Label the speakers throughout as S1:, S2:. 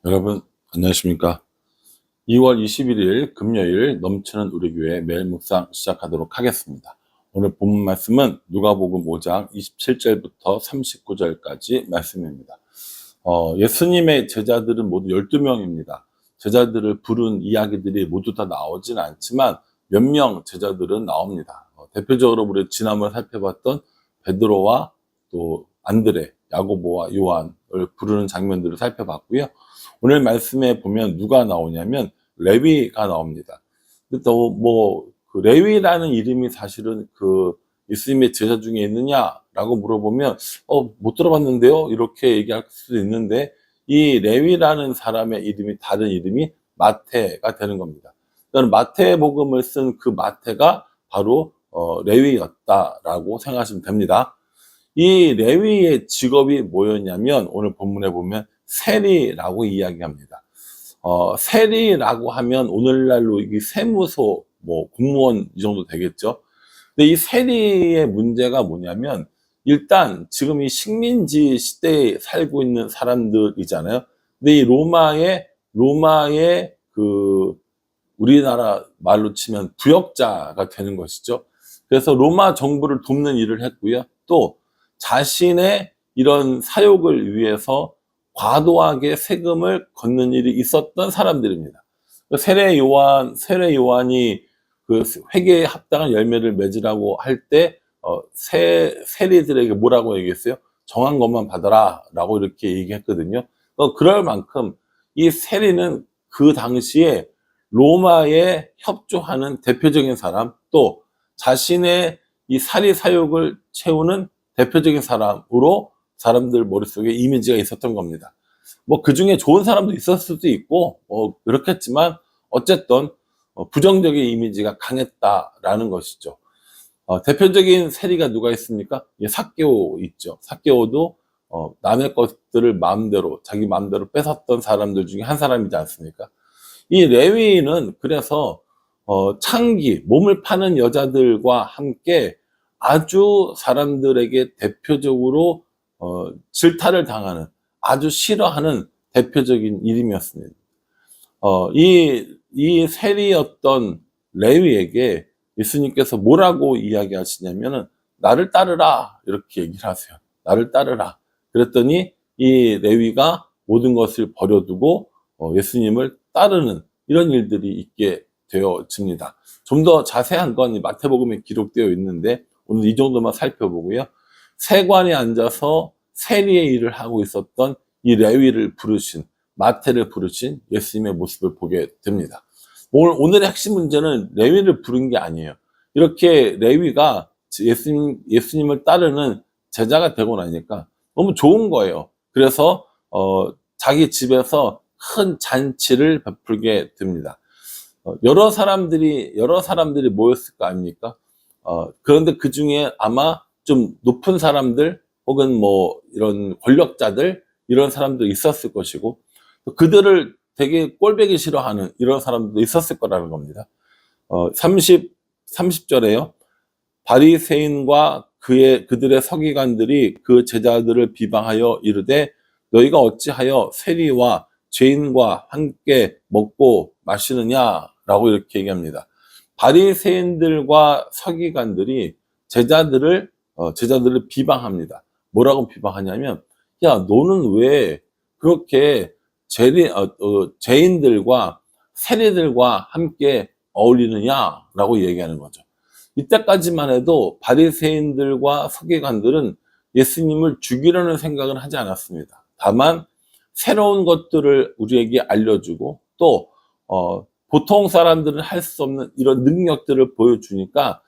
S1: 여러분 안녕하십니까? 2월 21일 금요일 넘치는 우리 교회 매일 묵상 시작하도록 하겠습니다. 오늘 본문 말씀은 누가복음 5장 27절부터 39절까지 말씀입니다. 예수님의 제자들은 모두 12명입니다. 제자들을 부른 이야기들이 모두 다 나오진 않지만 몇 명 제자들은 나옵니다. 대표적으로 우리 지난번에 살펴봤던 베드로와 또 안드레, 야고보와 요한을 부르는 장면들을 살펴봤고요. 오늘 말씀에 보면 누가 나오냐면 레위가 나옵니다. 또 그 레위라는 이름이 사실은 그 예수님의 제자 중에 있느냐라고 물어보면 못 들어봤는데요 이렇게 얘기할 수도 있는데, 이 레위라는 사람의 이름이 다른 이름이 마태가 되는 겁니다. 그러니까 마태복음을 쓴 그 마태가 바로 레위였다라고 생각하시면 됩니다. 이 레위의 직업이 뭐였냐면 오늘 본문에 보면 세리라고 이야기합니다. 세리라고 하면 오늘날로 이 세무소, 공무원 이 정도 되겠죠. 근데 이 세리의 문제가 뭐냐면, 일단 지금 이 식민지 시대에 살고 있는 사람들이잖아요. 근데 이 로마의 그 우리나라 말로 치면 부역자가 되는 것이죠. 그래서 로마 정부를 돕는 일을 했고요. 또 자신의 이런 사욕을 위해서 과도하게 세금을 걷는 일이 있었던 사람들입니다. 세례 요한이 그 회개에 합당한 열매를 맺으라고 할 때 세리들에게 뭐라고 얘기했어요? 정한 것만 받아라 라고 이렇게 얘기했거든요. 그럴 만큼 이 세리는 그 당시에 로마에 협조하는 대표적인 사람, 또 자신의 이 사리 사욕을 채우는 대표적인 사람으로 사람들 머릿속에 이미지가 있었던 겁니다. 그 중에 좋은 사람도 있었을 수도 있고 그렇겠지만 어쨌든 부정적인 이미지가 강했다라는 것이죠. 대표적인 세리가 누가 있습니까? 삭개오 있죠. 삭개오도 남의 것들을 자기 마음대로 뺏었던 사람들 중에 한 사람이지 않습니까? 이 레위인은 그래서 창기, 몸을 파는 여자들과 함께 아주 사람들에게 대표적으로 질타를 당하는, 아주 싫어하는 대표적인 이름이었습니다. 이 세리였던 레위에게 예수님께서 뭐라고 이야기하시냐면은 나를 따르라 이렇게 얘기를 하세요. 나를 따르라. 그랬더니 이 레위가 모든 것을 버려두고 예수님을 따르는 이런 일들이 있게 되어집니다. 좀 더 자세한 건 마태복음에 기록되어 있는데 오늘 이 정도만 살펴보고요. 세관에 앉아서 세리의 일을 하고 있었던 이 레위를 부르신, 마태를 부르신 예수님의 모습을 보게 됩니다. 오늘의 핵심 문제는 레위를 부른 게 아니에요. 이렇게 레위가 예수님을 따르는 제자가 되고 나니까 너무 좋은 거예요. 그래서 자기 집에서 큰 잔치를 베풀게 됩니다. 여러 사람들이 모였을 거 아닙니까? 그런데 그 중에 아마 좀 높은 사람들 혹은 이런 권력자들, 이런 사람도 있었을 것이고, 그들을 되게 꼴보기 싫어하는 이런 사람들도 있었을 거라는 겁니다. 30절에요. 바리새인과 그들의 서기관들이 그 제자들을 비방하여 이르되 너희가 어찌하여 세리와 죄인과 함께 먹고 마시느냐라고 이렇게 얘기합니다. 바리새인들과 서기관들이 제자들을 비방합니다. 뭐라고 비방하냐면, 야, 너는 왜 그렇게 죄인들과 세리들과 함께 어울리느냐라고 얘기하는 거죠. 이때까지만 해도 바리새인들과 서기관들은 예수님을 죽이려는 생각은 하지 않았습니다. 다만 새로운 것들을 우리에게 알려주고 또 보통 사람들은 할 수 없는 이런 능력들을 보여주니까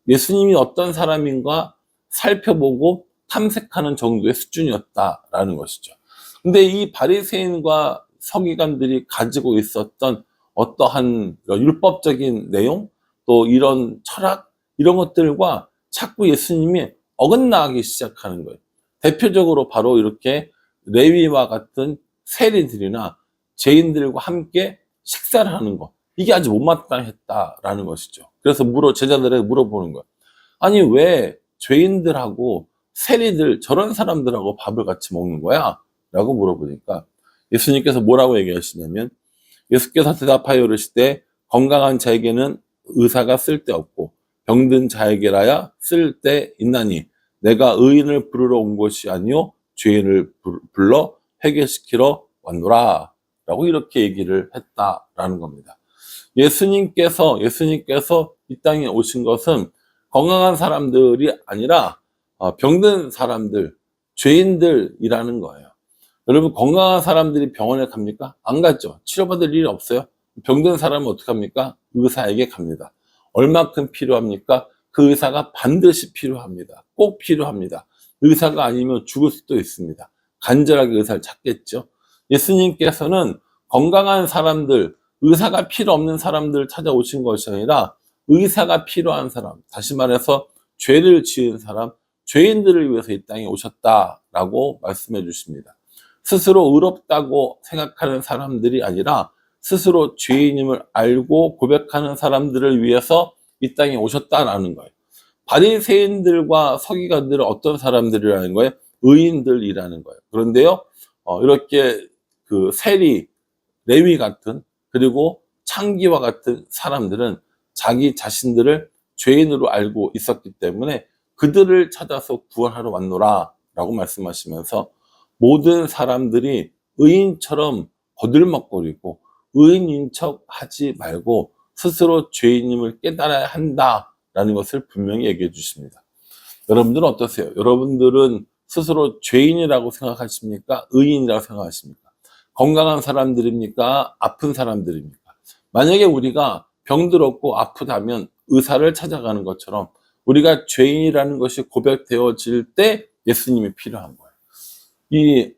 S1: 예수님이 어떤 사람인가 살펴보고 탐색하는 정도의 수준이었다라는 것이죠. 근데 이 바리새인과 서기관들이 가지고 있었던 어떠한 율법적인 내용, 또 이런 철학, 이런 것들과 자꾸 예수님이 어긋나기 시작하는 거예요. 대표적으로 바로 이렇게 레위와 같은 세리들이나 죄인들과 함께 식사를 하는 것, 이게 아주 못마땅했다라는 것이죠. 그래서 제자들에게 물어보는 거예요. 아니, 왜 죄인들하고 세리들, 저런 사람들하고 밥을 같이 먹는 거야? 라고 물어보니까 예수님께서 뭐라고 얘기하시냐면, 예수께서 대답하여 이르시되 건강한 자에게는 의사가 쓸데없고 병든 자에게라야 쓸데있나니 내가 의인을 부르러 온 것이 아니요 죄인을 불러 회개시키러 왔노라 라고 이렇게 얘기를 했다라는 겁니다. 예수님께서 이 땅에 오신 것은 건강한 사람들이 아니라 병든 사람들, 죄인들이라는 거예요. 여러분, 건강한 사람들이 병원에 갑니까? 안 갔죠. 치료받을 일이 없어요. 병든 사람은 어떻게 합니까? 의사에게 갑니다. 얼마큼 필요합니까? 그 의사가 반드시 필요합니다. 꼭 필요합니다. 의사가 아니면 죽을 수도 있습니다. 간절하게 의사를 찾겠죠. 예수님께서는 건강한 사람들, 의사가 필요 없는 사람들을 찾아오신 것이 아니라 의사가 필요한 사람, 다시 말해서 죄를 지은 사람, 죄인들을 위해서 이 땅에 오셨다라고 말씀해 주십니다. 스스로 의롭다고 생각하는 사람들이 아니라 스스로 죄인임을 알고 고백하는 사람들을 위해서 이 땅에 오셨다라는 거예요. 바리새인들과 서기관들은 어떤 사람들이라는 거예요? 의인들이라는 거예요. 그런데요, 이렇게 그 세리, 레위 같은, 그리고 창기와 같은 사람들은 자기 자신들을 죄인으로 알고 있었기 때문에 그들을 찾아서 구원하러 왔노라 라고 말씀하시면서 모든 사람들이 의인처럼 거들먹거리고 의인인 척 하지 말고 스스로 죄인임을 깨달아야 한다라는 것을 분명히 얘기해 주십니다. 여러분들은 어떠세요? 여러분들은 스스로 죄인이라고 생각하십니까? 의인이라고 생각하십니까? 건강한 사람들입니까? 아픈 사람들입니까? 만약에 우리가 병들었고 아프다면 의사를 찾아가는 것처럼 우리가 죄인이라는 것이 고백되어질 때 예수님이 필요한 거예요. 이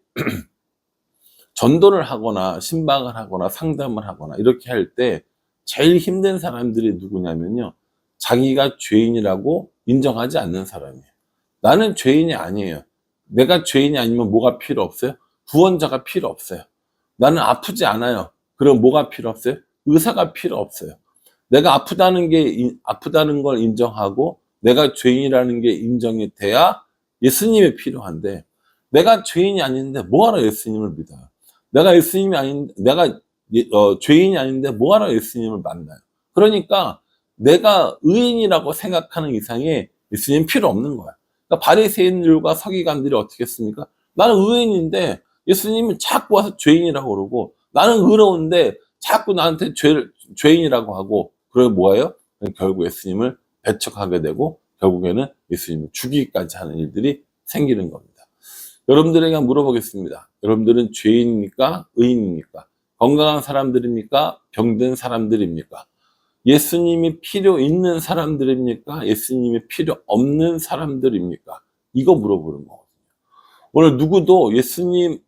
S1: 전도를 하거나 신방을 하거나 상담을 하거나 이렇게 할 때 제일 힘든 사람들이 누구냐면요, 자기가 죄인이라고 인정하지 않는 사람이에요. 나는 죄인이 아니에요. 내가 죄인이 아니면 뭐가 필요 없어요? 구원자가 필요 없어요. 나는 아프지 않아요. 그럼 뭐가 필요 없어요? 의사가 필요 없어요. 내가 아프다는 걸 인정하고 내가 죄인이라는 게 인정이 돼야 예수님이 필요한데, 내가 죄인이 아닌데 뭐하러 예수님을 믿어요? 내가 죄인이 아닌데 뭐하러 예수님을 만나요? 그러니까 내가 의인이라고 생각하는 이상에 예수님 필요 없는 거야. 그러니까 바리새인들과 서기관들이 어떻게 했습니까? 나는 의인인데 예수님은 자꾸 와서 죄인이라고 그러고, 나는 의로운데 자꾸 나한테 죄인이라고 하고, 그러면 뭐예요? 결국 예수님을 배척하게 되고 결국에는 예수님을 죽이기까지 하는 일들이 생기는 겁니다. 여러분들에게 물어보겠습니다. 여러분들은 죄인입니까? 의인입니까? 건강한 사람들입니까? 병든 사람들입니까? 예수님이 필요 있는 사람들입니까? 예수님이 필요 없는 사람들입니까? 이거 물어보는 거거든요. 오늘 누구도 예수님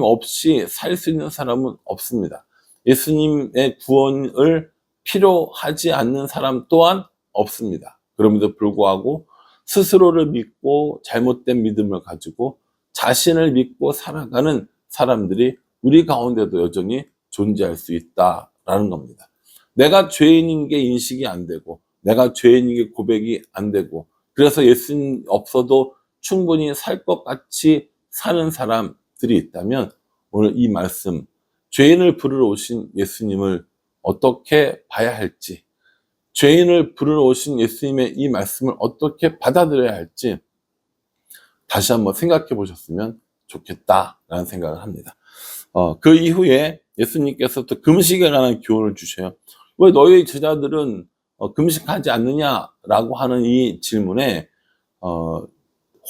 S1: 없이 살 수 있는 사람은 없습니다. 예수님의 구원을 필요하지 않는 사람 또한 없습니다. 그럼에도 불구하고 스스로를 믿고 잘못된 믿음을 가지고 자신을 믿고 살아가는 사람들이 우리 가운데도 여전히 존재할 수 있다라는 겁니다. 내가 죄인인 게 인식이 안 되고, 내가 죄인인 게 고백이 안 되고, 그래서 예수님 없어도 충분히 살 것 같이 사는 사람들이 있다면 오늘 이 말씀, 죄인을 부르러 오신 예수님을 어떻게 봐야 할지, 죄인을 부르러 오신 예수님의 이 말씀을 어떻게 받아들여야 할지 다시 한번 생각해 보셨으면 좋겠다라는 생각을 합니다. 그 이후에 예수님께서 또 금식에 관한 교훈을 주셔요. 왜 너희 제자들은 금식하지 않느냐라고 하는 이 질문에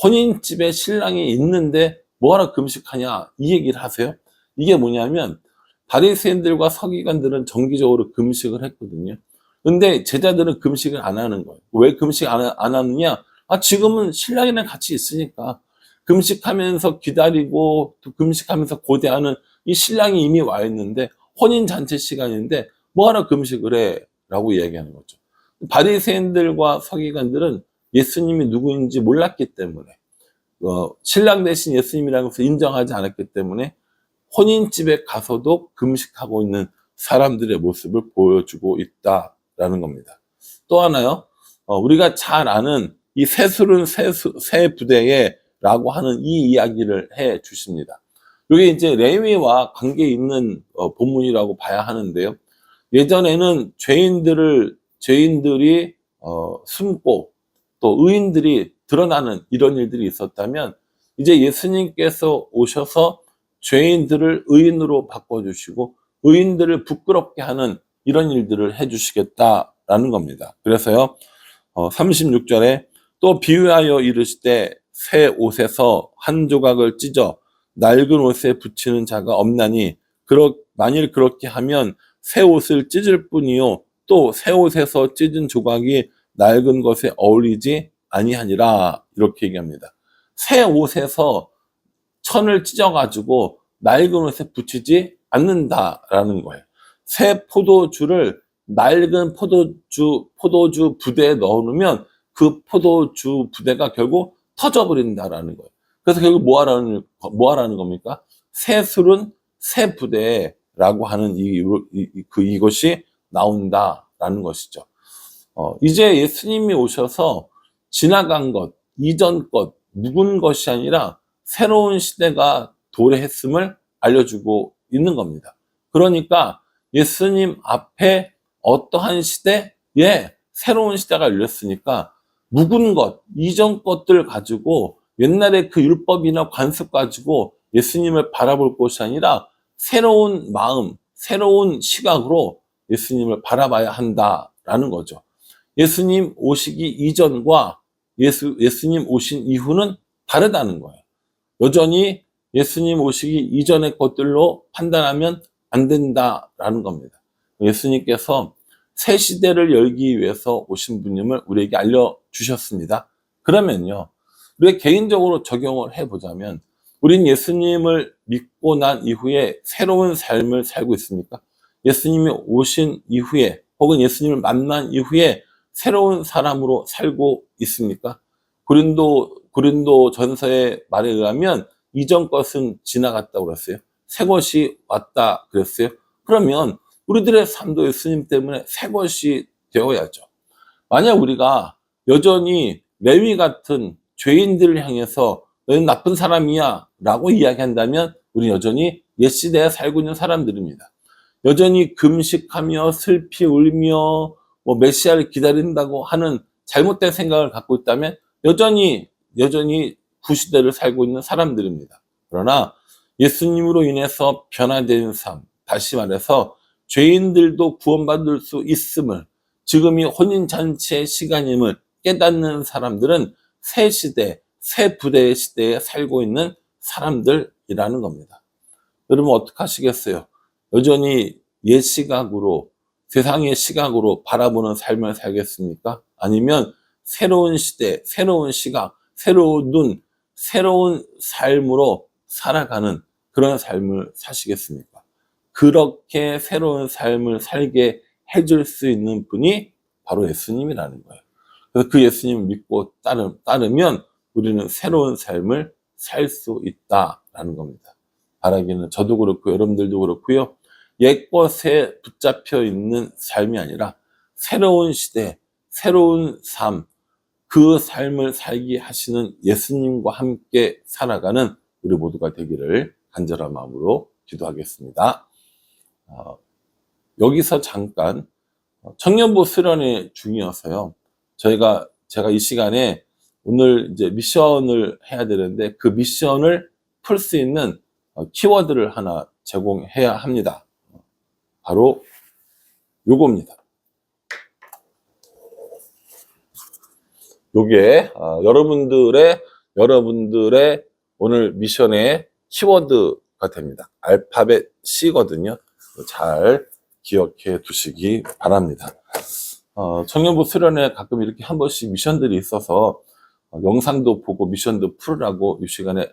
S1: 혼인집에 신랑이 있는데 뭐하러 금식하냐 이 얘기를 하세요. 이게 뭐냐면 바리새인들과 서기관들은 정기적으로 금식을 했거든요. 근데 제자들은 금식을 안 하는 거예요. 왜 금식 안 하느냐? 지금은 신랑이랑 같이 있으니까 금식하면서 기다리고 또 금식하면서 고대하는 이 신랑이 이미 와 있는데 혼인 잔치 시간인데 뭐하러 금식을 해? 라고 이야기하는 거죠. 바리새인들과 서기관들은 예수님이 누구인지 몰랐기 때문에 신랑 대신 예수님이라는 것을 인정하지 않았기 때문에 혼인집에 가서도 금식하고 있는 사람들의 모습을 보여주고 있다라는 겁니다. 또 하나요, 우리가 잘 아는 이 새술은 새 부대에 라고 하는 이 이야기를 해 주십니다. 이게 이제 레위와 관계 있는 본문이라고 봐야 하는데요. 예전에는 죄인들이 숨고 또 의인들이 드러나는 이런 일들이 있었다면, 이제 예수님께서 오셔서 죄인들을 의인으로 바꿔주시고 의인들을 부끄럽게 하는 이런 일들을 해주시겠다라는 겁니다. 그래서요, 36절에 또 비유하여 이르시되 새 옷에서 한 조각을 찢어 낡은 옷에 붙이는 자가 없나니 만일 그렇게 하면 새 옷을 찢을 뿐이요 또 새 옷에서 찢은 조각이 낡은 것에 어울리지 아니하니라, 이렇게 얘기합니다. 새 옷에서 천을 찢어가지고 낡은 옷에 붙이지 않는다라는 거예요. 새 포도주를 낡은 포도주 부대에 넣어놓으면 그 포도주 부대가 결국 터져버린다라는 거예요. 그래서 결국 뭐 하라는 겁니까? 새 술은 새 부대라고 하는 이것이 나온다라는 것이죠. 이제 예수님이 오셔서 지나간 것, 이전 것, 묵은 것이 아니라 새로운 시대가 도래했음을 알려주고 있는 겁니다. 그러니까 예수님 앞에 어떠한 시대에 새로운 시대가 열렸으니까 묵은 것, 이전 것들 가지고 옛날에 그 율법이나 관습 가지고 예수님을 바라볼 것이 아니라 새로운 마음, 새로운 시각으로 예수님을 바라봐야 한다라는 거죠. 예수님 오시기 이전과 예수님 오신 이후는 다르다는 거예요. 여전히 예수님 오시기 이전의 것들로 판단하면 안 된다라는 겁니다. 예수님께서 새 시대를 열기 위해서 오신 분임을 우리에게 알려주셨습니다. 그러면요, 우리가 개인적으로 적용을 해보자면, 우린 예수님을 믿고 난 이후에 새로운 삶을 살고 있습니까? 예수님이 오신 이후에 혹은 예수님을 만난 이후에 새로운 사람으로 살고 있습니까? 고린도 전서의 말에 의하면 이전 것은 지나갔다고 그랬어요. 새 것이 왔다 그랬어요. 그러면 우리들의 삶도 예수님 때문에 새 것이 되어야죠. 만약 우리가 여전히 레위 같은 죄인들을 향해서 너는 나쁜 사람이야 라고 이야기한다면 우리는 여전히 옛 시대에 살고 있는 사람들입니다. 여전히 금식하며 슬피 울며 메시아를 기다린다고 하는 잘못된 생각을 갖고 있다면 여전히 구시대를 살고 있는 사람들입니다. 그러나 예수님으로 인해서 변화된 삶, 다시 말해서 죄인들도 구원받을 수 있음을, 지금이 혼인잔치의 시간임을 깨닫는 사람들은 새 시대, 새 부대의 시대에 살고 있는 사람들이라는 겁니다. 여러분 어떻게 하시겠어요? 여전히 옛 시각으로, 세상의 시각으로 바라보는 삶을 살겠습니까? 아니면 새로운 시대, 새로운 시각, 새로운 눈, 새로운 삶으로 살아가는 그런 삶을 사시겠습니까? 그렇게 새로운 삶을 살게 해줄 수 있는 분이 바로 예수님이라는 거예요. 그래서 그 예수님을 믿고 따르면 우리는 새로운 삶을 살 수 있다라는 겁니다. 바라기는 저도 그렇고 여러분들도 그렇고요. 옛것에 붙잡혀 있는 삶이 아니라 새로운 시대, 새로운 삶, 그 삶을 살게 하시는 예수님과 함께 살아가는 우리 모두가 되기를 간절한 마음으로 기도하겠습니다. 여기서 잠깐 청년부 수련회 중이어서요. 제가 이 시간에 오늘 이제 미션을 해야 되는데 그 미션을 풀 수 있는 키워드를 하나 제공해야 합니다. 바로 요겁니다. 요게 여러분들의 오늘 미션의 키워드가 됩니다. 알파벳 C거든요. 잘 기억해 두시기 바랍니다. 청년부 수련회 가끔 이렇게 한 번씩 미션들이 있어서 영상도 보고 미션도 풀으라고 이 시간에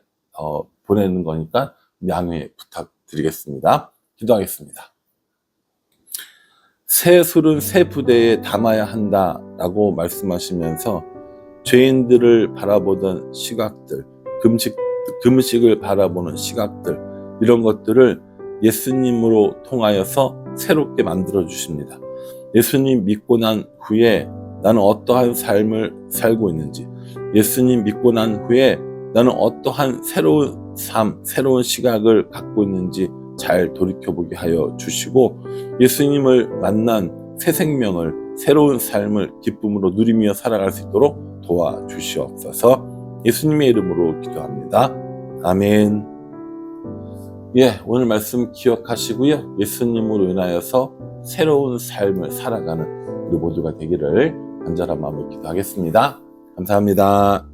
S1: 보내는 거니까 양해 부탁드리겠습니다. 기도하겠습니다. 새 술은 새 부대에 담아야 한다라고 말씀하시면서 죄인들을 바라보던 시각들, 금식을 바라보는 시각들, 이런 것들을 예수님으로 통하여서 새롭게 만들어 주십니다. 예수님 믿고 난 후에 나는 어떠한 삶을 살고 있는지, 예수님 믿고 난 후에 나는 어떠한 새로운 삶, 새로운 시각을 갖고 있는지 잘 돌이켜보게 하여 주시고, 예수님을 만난 새 생명을, 새로운 삶을 기쁨으로 누리며 살아갈 수 있도록 도와주시옵소서. 예수님의 이름으로 기도합니다. 아멘. 예, 오늘 말씀 기억하시고요. 예수님으로 인하여서 새로운 삶을 살아가는 우리 모두가 되기를 간절한 마음으로 기도하겠습니다. 감사합니다.